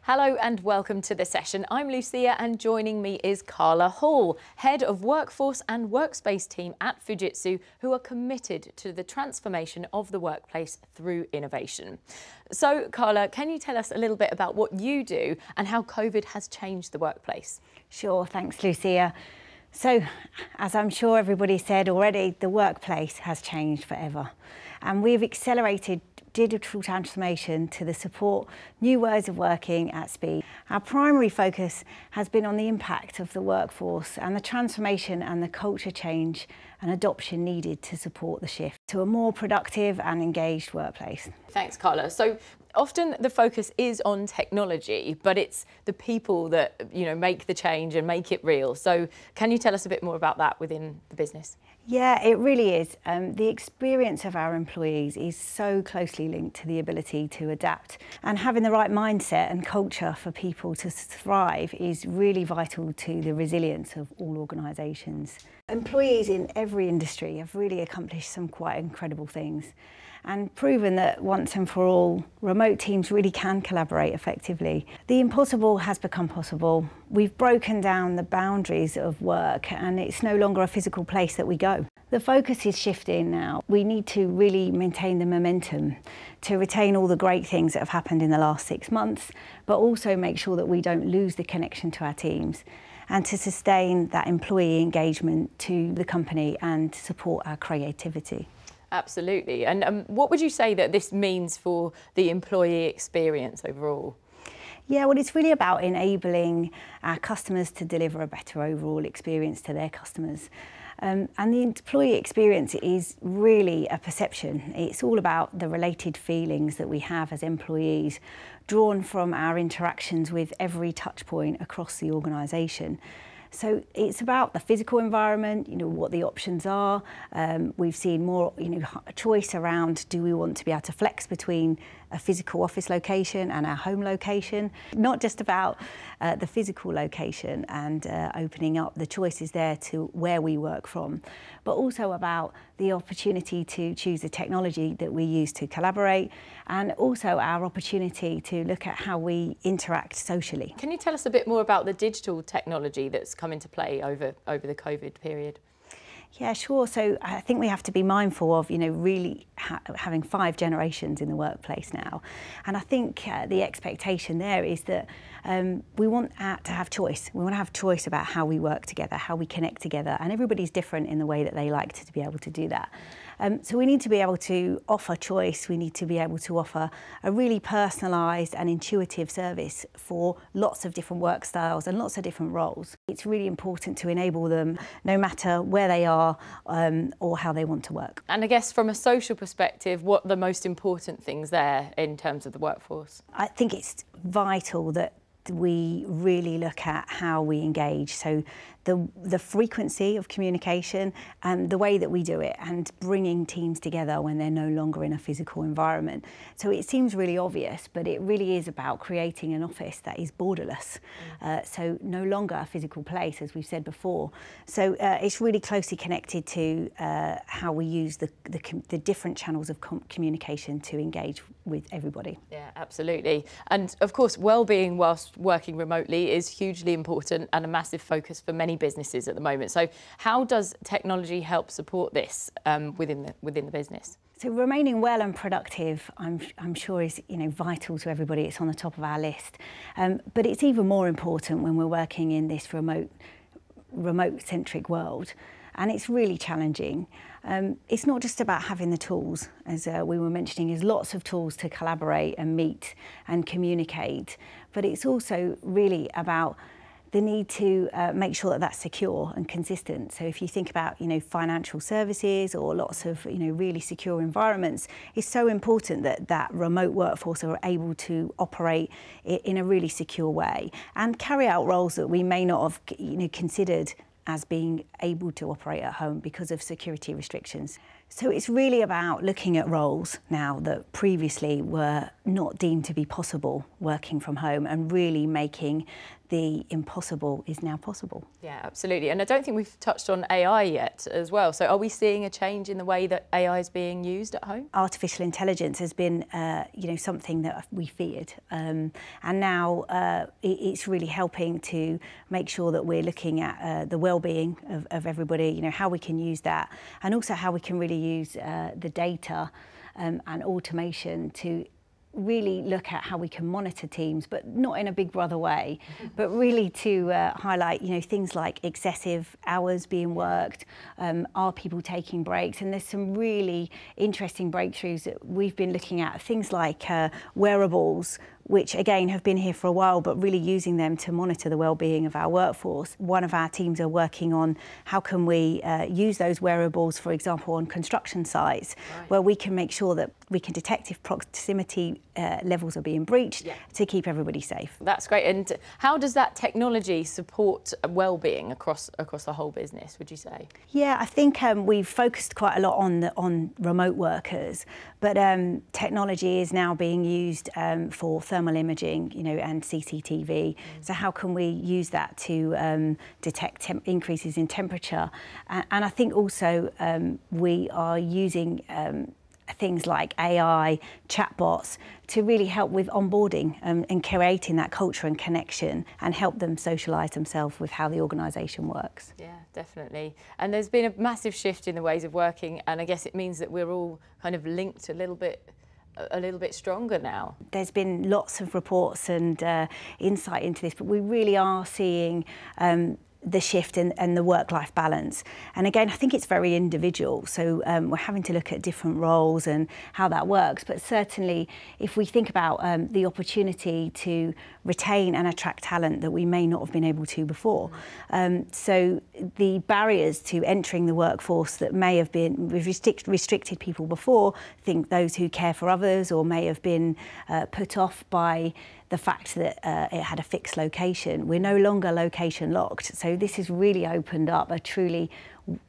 Hello and welcome to the session. I'm Lucia and joining me is Carla Hall, Head of Workforce and Workspace Team at Fujitsu, who are committed to the transformation of the workplace through innovation. So Carla, can you tell us a little bit about what you do and how COVID has changed the workplace? Sure, thanks Lucia. So, as I'm sure everybody said already, the workplace has changed forever. And we've accelerated digital transformation to support new ways of working at speed. Our primary focus has been on the impact of the workforce and the transformation and the culture change and adoption needed to support the shift to a more productive and engaged workplace. Thanks, Carla. So often the focus is on technology, but it's the people that make the change and make it real. So can you tell us a bit more about that within the business? Yeah, it really is. The experience of our employees is so closely linked to the ability to adapt, and having the right mindset and culture for people to thrive is really vital to the resilience of all organisations. Employees in every industry have really accomplished some quite incredible things and proven that once and for all, remote teams really can collaborate effectively. The impossible has become possible. We've broken down the boundaries of work and it's no longer a physical place that we go. The focus is shifting now. We need to really maintain the momentum to retain all the great things that have happened in the last 6 months, but also make sure that we don't lose the connection to our teams and to sustain that employee engagement to the company and support our creativity. Absolutely. And what would you say that this means for the employee experience overall? Yeah, well, it's really about enabling our customers to deliver a better overall experience to their customers. And the employee experience is really a perception. It's all about the related feelings that we have as employees, drawn from our interactions with every touch point across the organisation. So it's about the physical environment, what the options are. We've seen more, choice around, do we want to be able to flex between a physical office location and our home location? Not just about the physical location and opening up the choices there to where we work from, but also about the opportunity to choose the technology that we use to collaborate, and also our opportunity to look at how we interact socially. Can you tell us a bit more about the digital technology that's come into play over the COVID period? Yeah, sure. So I think we have to be mindful of, really having 5 generations in the workplace now. And I think the expectation there is that we want to have choice. We want to have choice about how we work together, how we connect together. And everybody's different in the way that they like to be able to do that. So we need to be able to offer choice. We need to be able to offer a really personalised and intuitive service for lots of different work styles and lots of different roles. It's really important to enable them no matter where they are or how they want to work. And I guess from a social perspective, what are the most important things there in terms of the workforce? I think it's vital that we really look at how we engage. So the frequency of communication and the way that we do it, and bringing teams together when they're no longer in a physical environment. So it seems really obvious, but it really is about creating an office that is borderless. So no longer a physical place, as we've said before. So it's really closely connected to how we use the different channels of communication to engage with everybody. Yeah, absolutely. And of course, well-being whilst working remotely is hugely important and a massive focus for many businesses at the moment. So how does technology help support this within the business? So remaining well and productive, I'm sure is vital to everybody. It's on the top of our list, but it's even more important when we're working in this remote-centric world, and it's really challenging. It's not just about having the tools, as we were mentioning, there's lots of tools to collaborate and meet and communicate, but it's also really about the need to make sure that that's secure and consistent. So if you think about, financial services or lots of, really secure environments, it's so important that that remote workforce are able to operate in a really secure way and carry out roles that we may not have, considered as being able to operate at home because of security restrictions. So it's really about looking at roles now that previously were not deemed to be possible working from home, and really making the impossible is now possible. Yeah, absolutely. And I don't think we've touched on AI yet as well. So are we seeing a change in the way that AI is being used at home? Artificial intelligence has been, something that we feared, and now it's really helping to make sure that we're looking at the well-being of everybody. How we can use that, and also how we can really use the data and automation to really look at how we can monitor teams, but not in a Big Brother way, but really to highlight, things like excessive hours being worked, are people taking breaks? And there's some really interesting breakthroughs that we've been looking at, things like wearables, which again have been here for a while, but really using them to monitor the well-being of our workforce. One of our teams are working on how can we use those wearables, for example, on construction sites, where we can make sure that we can detect if proximity levels are being breached to keep everybody safe. That's great. And how does that technology support well-being across the whole business, would you say? Yeah, I think we've focused quite a lot on remote workers, but technology is now being used for thermal imaging, and CCTV. So how can we use that to detect increases in temperature? And I think also we are using things like AI, chatbots, to really help with onboarding and creating that culture and connection, and help them socialise themselves with how the organisation works. Yeah, definitely. And there's been a massive shift in the ways of working, and I guess it means that we're all kind of linked a little bit stronger now. There's been lots of reports and insight into this, but we really are seeing the shift and the work-life balance. And again, I think it's very individual. So we're having to look at different roles and how that works. But certainly, if we think about the opportunity to retain and attract talent that we may not have been able to before. So the barriers to entering the workforce that may have been restricted people before, think those who care for others, or may have been put off by the fact that it had a fixed location. We're no longer location locked. So this has really opened up a truly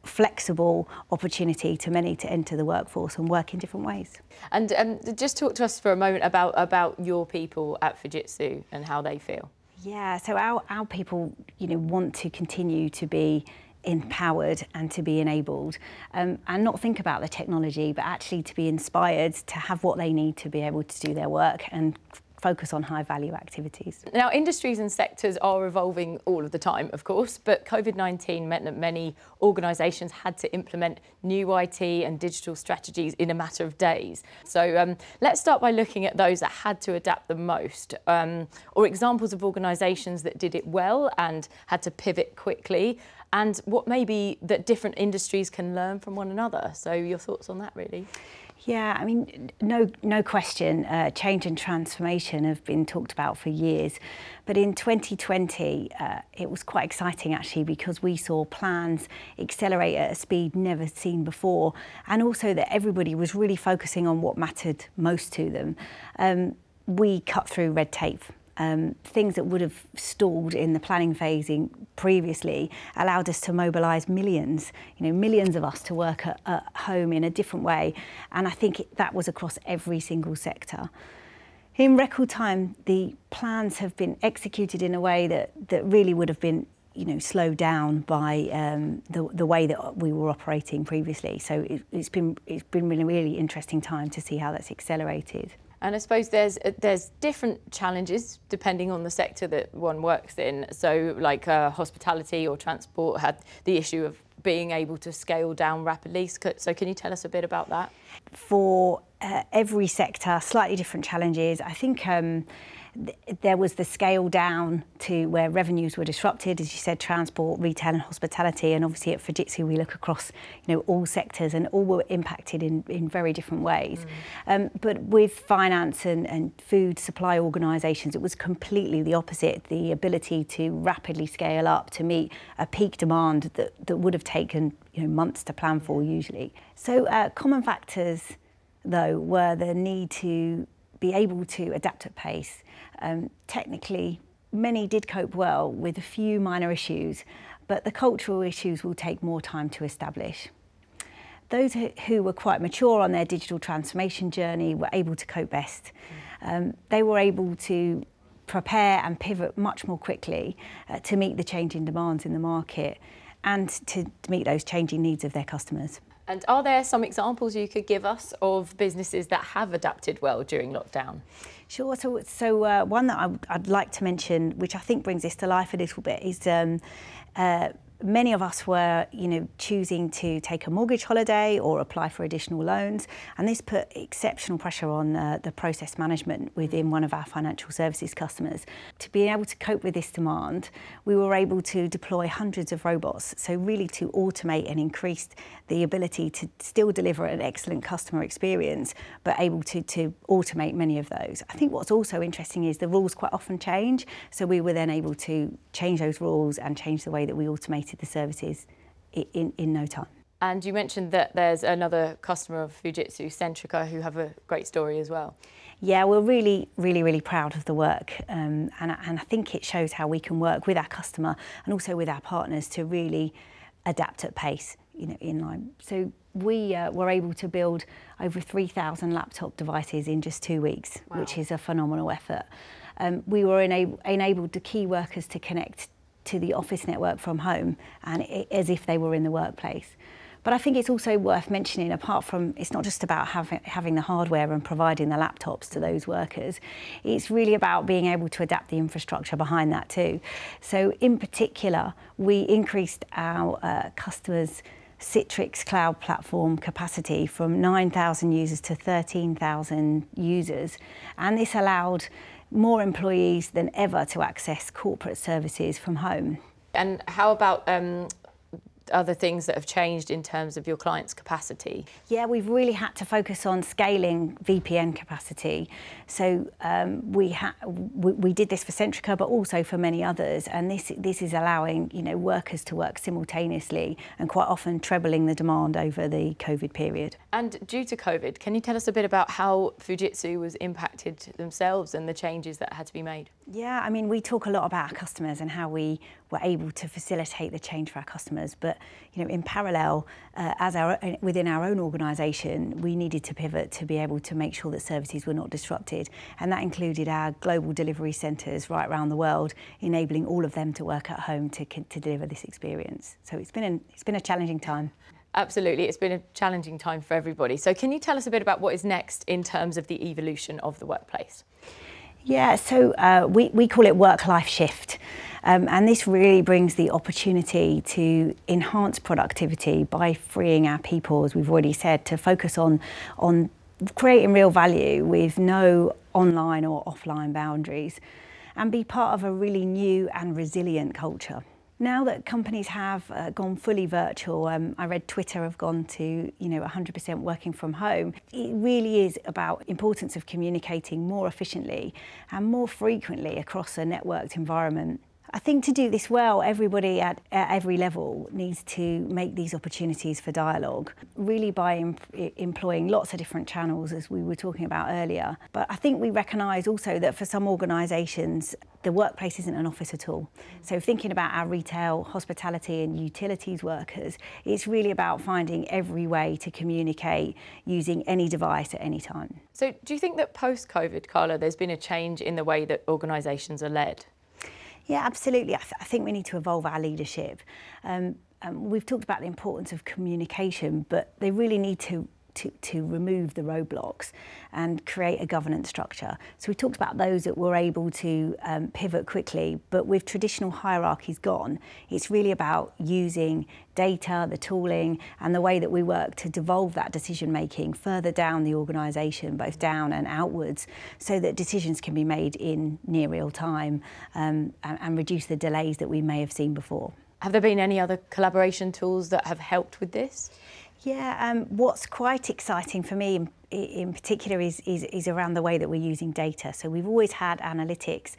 flexible opportunity to many to enter the workforce and work in different ways. And just talk to us for a moment about your people at Fujitsu and how they feel. Yeah, so our people, want to continue to be empowered and to be enabled, and not think about the technology, but actually to be inspired to have what they need to be able to do their work and focus on high-value activities. Now, industries and sectors are evolving all of the time, of course, but COVID-19 meant that many organisations had to implement new IT and digital strategies in a matter of days. So let's start by looking at those that had to adapt the most, or examples of organisations that did it well and had to pivot quickly, and what maybe that different industries can learn from one another. So your thoughts on that, really? Yeah, I mean, no question, change and transformation have been talked about for years. But in 2020, it was quite exciting, actually, because we saw plans accelerate at a speed never seen before, and also that everybody was really focusing on what mattered most to them. We cut through red tape. Things that would have stalled in the planning phasing previously allowed us to mobilise millions of us to work at home in a different way. And I think that was across every single sector. In record time, the plans have been executed in a way that really would have been slowed down by the way that we were operating previously. So it's been really, really interesting time to see how that's accelerated. And I suppose there's different challenges depending on the sector that one works in. So like hospitality or transport had the issue of being able to scale down rapidly. So can you tell us a bit about that? For every sector, slightly different challenges. I think there was the scale down to where revenues were disrupted, as you said, transport, retail and hospitality. And obviously at Fujitsu, we look across all sectors, and all were impacted in very different ways. But with finance and food supply organisations, it was completely the opposite, the ability to rapidly scale up to meet a peak demand that would have taken months to plan for usually. So common factors, though, were the need to be able to adapt at pace. Technically, many did cope well with a few minor issues, but the cultural issues will take more time to establish. Those who were quite mature on their digital transformation journey were able to cope best. They were able to prepare and pivot much more quickly to meet the changing demands in the market and to meet those changing needs of their customers. And are there some examples you could give us of businesses that have adapted well during lockdown? Sure. So one that I'd like to mention, which I think brings this to life a little bit, is many of us were, choosing to take a mortgage holiday or apply for additional loans, and this put exceptional pressure on the process management within one of our financial services customers. To be able to cope with this demand, we were able to deploy hundreds of robots, so really to automate and increase the ability to still deliver an excellent customer experience, but able to automate many of those. I think what's also interesting is the rules quite often change, so we were then able to change those rules and change the way that we automated the services in no time. And you mentioned that there's another customer of Fujitsu, Centrica, who have a great story as well. Yeah, we're really proud of the work, and I think it shows how we can work with our customer and also with our partners to really adapt at pace, in line. So we were able to build over 3,000 laptop devices in just 2 weeks, wow, which is a phenomenal effort. We were enabled the key workers to connect to the office network from home, and as if they were in the workplace. But I think it's also worth mentioning, apart from, it's not just about having the hardware and providing the laptops to those workers, it's really about being able to adapt the infrastructure behind that too. So in particular, we increased our customers' Citrix cloud platform capacity from 9,000 users to 13,000 users, and this allowed more employees than ever to access corporate services from home. And how about other things that have changed in terms of your clients' capacity? Yeah, we've really had to focus on scaling VPN capacity. So we did this for Centrica, but also for many others. And this is allowing workers to work simultaneously and quite often trebling the demand over the COVID period. And due to COVID, can you tell us a bit about how Fujitsu was impacted themselves and the changes that had to be made? Yeah, I mean, we talk a lot about our customers and how we were able to facilitate the change for our customers. But in parallel, within our own organisation, we needed to pivot to be able to make sure that services were not disrupted, and that included our global delivery centres right around the world, enabling all of them to work at home to deliver this experience. So it's been a challenging time. Absolutely, it's been a challenging time for everybody. So can you tell us a bit about what is next in terms of the evolution of the workplace? Yeah, so we call it Work-Life Shift. And this really brings the opportunity to enhance productivity by freeing our people, as we've already said, to focus on creating real value with no online or offline boundaries, and be part of a really new and resilient culture. Now that companies have gone fully virtual, I read Twitter have gone to 100% working from home. It really is about importance of communicating more efficiently and more frequently across a networked environment. I think to do this well, everybody at every level needs to make these opportunities for dialogue, really by employing lots of different channels, as we were talking about earlier. But I think we recognise also that for some organisations, the workplace isn't an office at all. So thinking about our retail, hospitality and utilities workers, it's really about finding every way to communicate using any device at any time. So do you think that post-COVID, Carla, there's been a change in the way that organisations are led? Yeah, absolutely. I think we need to evolve our leadership. We've talked about the importance of communication, but they really need to remove the roadblocks and create a governance structure. So we talked about those that were able to pivot quickly, but with traditional hierarchies gone, it's really about using data, the tooling, and the way that we work to devolve that decision making further down the organisation, both down and outwards, so that decisions can be made in near real time and reduce the delays that we may have seen before. Have there been any other collaboration tools that have helped with this? Yeah, what's quite exciting for me in particular is around the way that we're using data. So we've always had analytics,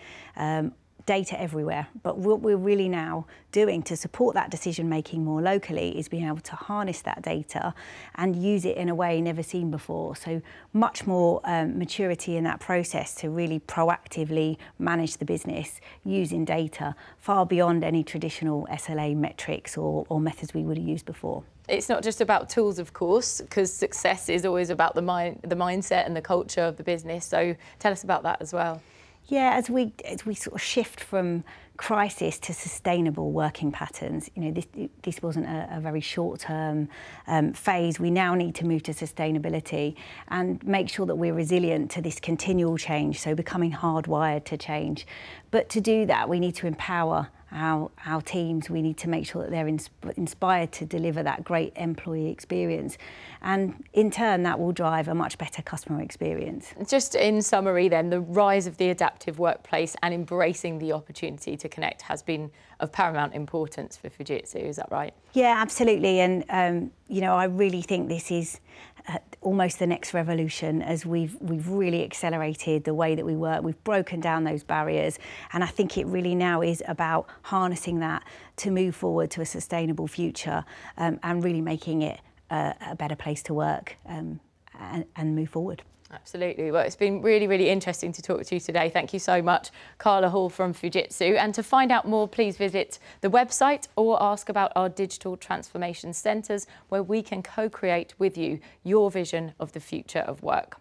data everywhere, but what we're really now doing to support that decision making more locally is being able to harness that data and use it in a way never seen before. So much more maturity in that process to really proactively manage the business using data far beyond any traditional SLA metrics or methods we would have used before. It's not just about tools, of course, because success is always about the mindset and the culture of the business. So tell us about that as well. Yeah, as we sort of shift from crisis to sustainable working patterns, this wasn't a very short-term phase. We now need to move to sustainability and make sure that we're resilient to this continual change, so becoming hardwired to change. But to do that, we need to empower our teams. We need to make sure that they're inspired to deliver that great employee experience, and in turn that will drive a much better customer experience. Just in summary then, the rise of the adaptive workplace and embracing the opportunity to connect has been of paramount importance for Fujitsu, is that right? Yeah, absolutely, and I really think this is almost the next revolution, as we've really accelerated the way that we work. We've broken down those barriers, and I think it really now is about harnessing that to move forward to a sustainable future, and really making it a better place to work, and move forward. Absolutely. Well, it's been really, really interesting to talk to you today. Thank you so much, Carla Hall from Fujitsu. And to find out more, please visit the website or ask about our digital transformation centres, where we can co-create with you your vision of the future of work.